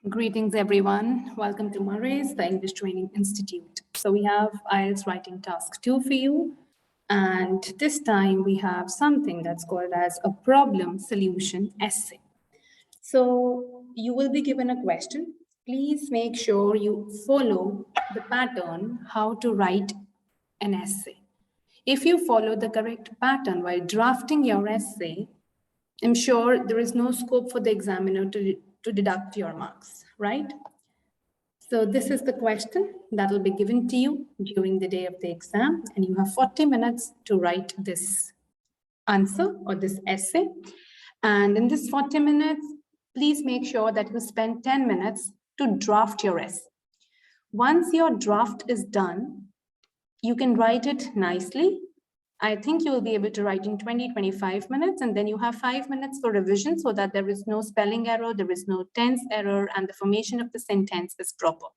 Greetings, everyone. Welcome to Murray's, the English Training Institute. So we have IELTS writing task 2 for you. And this time we have something that's called as a problem solution essay. So you will be given a question. Please make sure you follow the pattern how to write an essay. If you follow the correct pattern while drafting your essay, I'm sure there is no scope for the examiner to deduct your marks, right? So this is the question that will be given to you during the day of the exam, and you have 40 minutes to write this answer or this essay. And in this 40 minutes, please make sure that you spend 10 minutes to draft your essay. Once your draft is done, you can write it nicely. I think you will be able to write in 20-25 minutes, and then you have 5 minutes for revision so that there is no spelling error, there is no tense error, and the formation of the sentence is proper.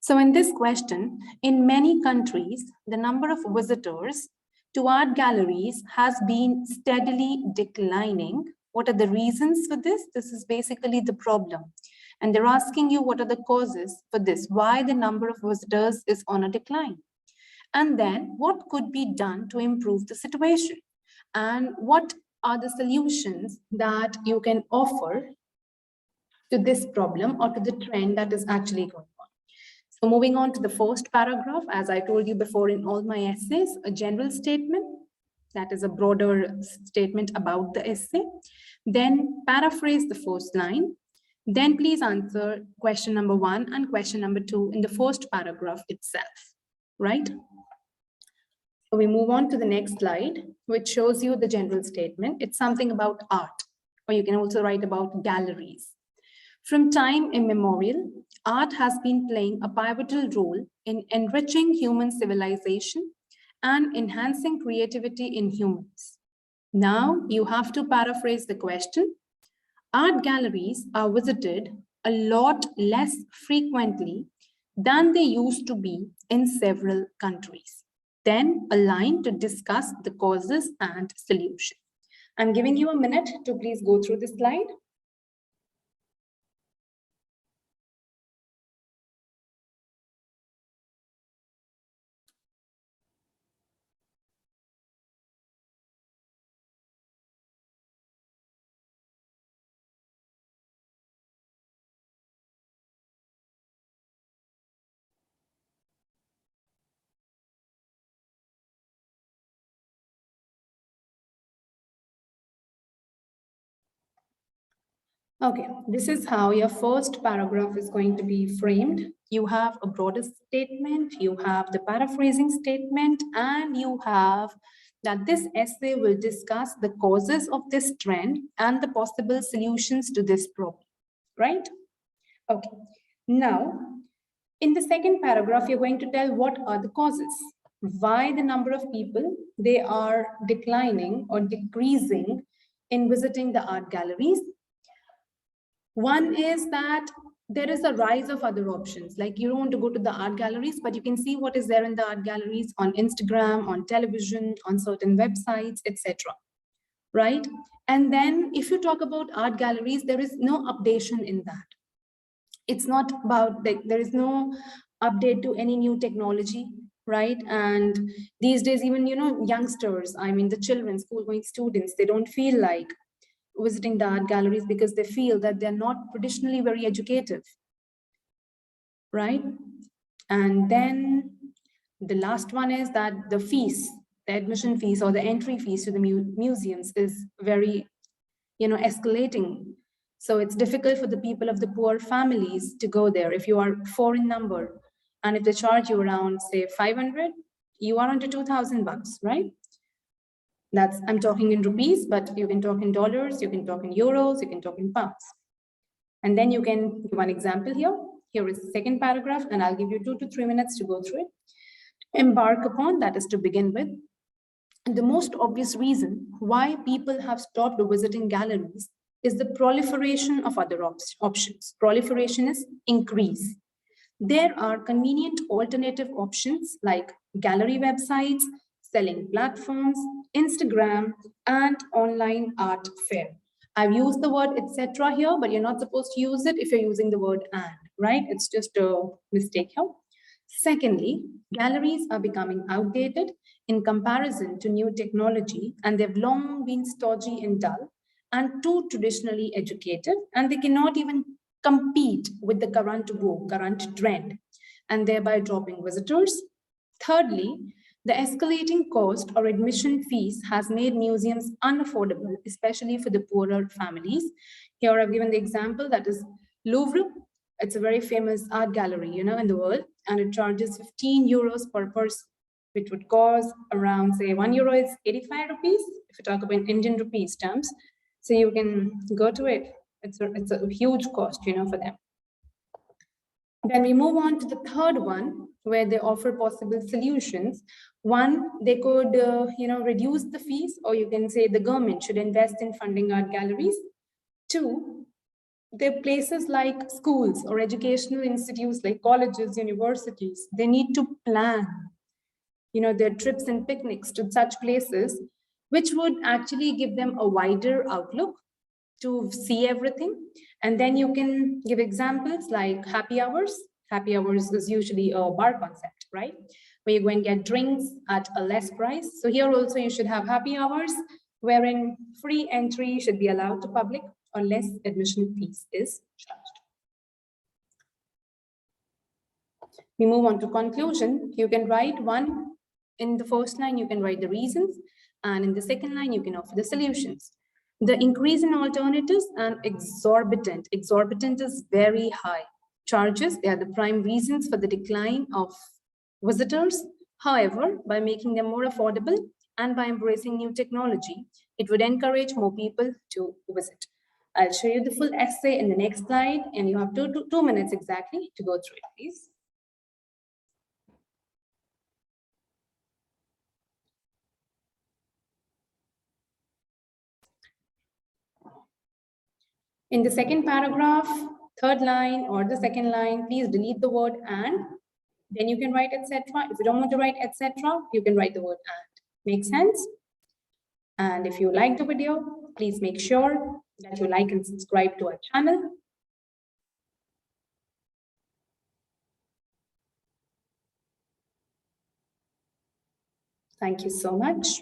So in this question, in many countries, the number of visitors to art galleries has been steadily declining. What are the reasons for this? This is basically the problem. And they're asking you what are the causes for this, why the number of visitors is on a decline. And then what could be done to improve the situation? And what are the solutions that you can offer to this problem or to the trend that is actually going on? So moving on to the first paragraph, as I told you before in all my essays, a general statement, that is a broader statement about the essay. Then paraphrase the first line. Then please answer question number 1 and question number 2 in the first paragraph itself, right? So we move on to the next slide, which shows you the general statement. It's something about art, or you can also write about galleries. From time immemorial, art has been playing a pivotal role in enriching human civilization and enhancing creativity in humans. Now you have to paraphrase the question. Art galleries are visited a lot less frequently than they used to be in several countries. Then a line to discuss the causes and solution. I'm giving you a minute to please go through the slide. Okay, this is how your first paragraph is going to be framed. You have a broader statement, you have the paraphrasing statement, and you have that this essay will discuss the causes of this trend and the possible solutions to this problem, right? Okay, now in the second paragraph, you're going to tell what are the causes, why the number of people, they are declining or decreasing in visiting the art galleries. One is that there is a rise of other options. Like you don't want to go to the art galleries, but you can see what is there in the art galleries on Instagram, on television, on certain websites, etc. Right? And then if you talk about art galleries, there is no updation in that. It's not about, like, there is no update to any new technology, right? And these days, even, youngsters, I mean, the children, school-going students, they don't feel like visiting the art galleries because they feel that they're not traditionally very educative, right? And then the last one is that the fees, the admission fees or the entry fees to the museums is very, escalating. So it's difficult for the people of the poor families to go there. If you are 4 in number, and if they charge you around, say, 500, you are under $2,000, right? That's, I'm talking in rupees, but you can talk in dollars, you can talk in euros, you can talk in pounds. And then you can give one example here. Here is the second paragraph, and I'll give you 2 to 3 minutes to go through it. Embark upon, that is to begin with. And the most obvious reason why people have stopped visiting galleries is the proliferation of other options. Proliferation is increase. There are convenient alternative options like gallery websites, selling platforms, Instagram, and online art fair. I've used the word etc. here, but you're not supposed to use it if you're using the word and, right? It's just a mistake here. Secondly, galleries are becoming outdated in comparison to new technology, and they've long been stodgy and dull and too traditionally educated, and they cannot even compete with the current vogue, current trend, and thereby dropping visitors. Thirdly, the escalating cost or admission fees has made museums unaffordable, especially for the poorer families. Here I've given the example that is Louvre. It's a very famous art gallery, in the world, and it charges 15 euros per person, which would cost around, say, 1 euro is 85 rupees, if you talk about Indian rupees terms. So you can go to it. It's a huge cost, for them. Then we move on to the third one, where they offer possible solutions. One, they could, reduce the fees, or you can say the government should invest in funding art galleries. Two, there are places like schools or educational institutes like colleges, universities. They need to plan, their trips and picnics to such places, which would actually give them a wider outlook to see everything. And then you can give examples like happy hours. Happy hours is usually a bar concept, right? Where you go and get drinks at a less price. So here also you should have happy hours wherein free entry should be allowed to public or less admission fees is charged. We move on to conclusion. You can write one, in the first line, you can write the reasons, and in the second line, you can offer the solutions. The increase in alternatives and exorbitant is very high. Charges, they are the prime reasons for the decline of visitors. However, by making them more affordable and by embracing new technology, it would encourage more people to visit. I'll show you the full essay in the next slide, and you have two minutes exactly to go through it, please. In the second paragraph, third line or the second line, please delete the word and. Then you can write etc. If you don't want to write etc., you can write the word and. Make sense? And if you like the video, please make sure that you like and subscribe to our channel. Thank you so much.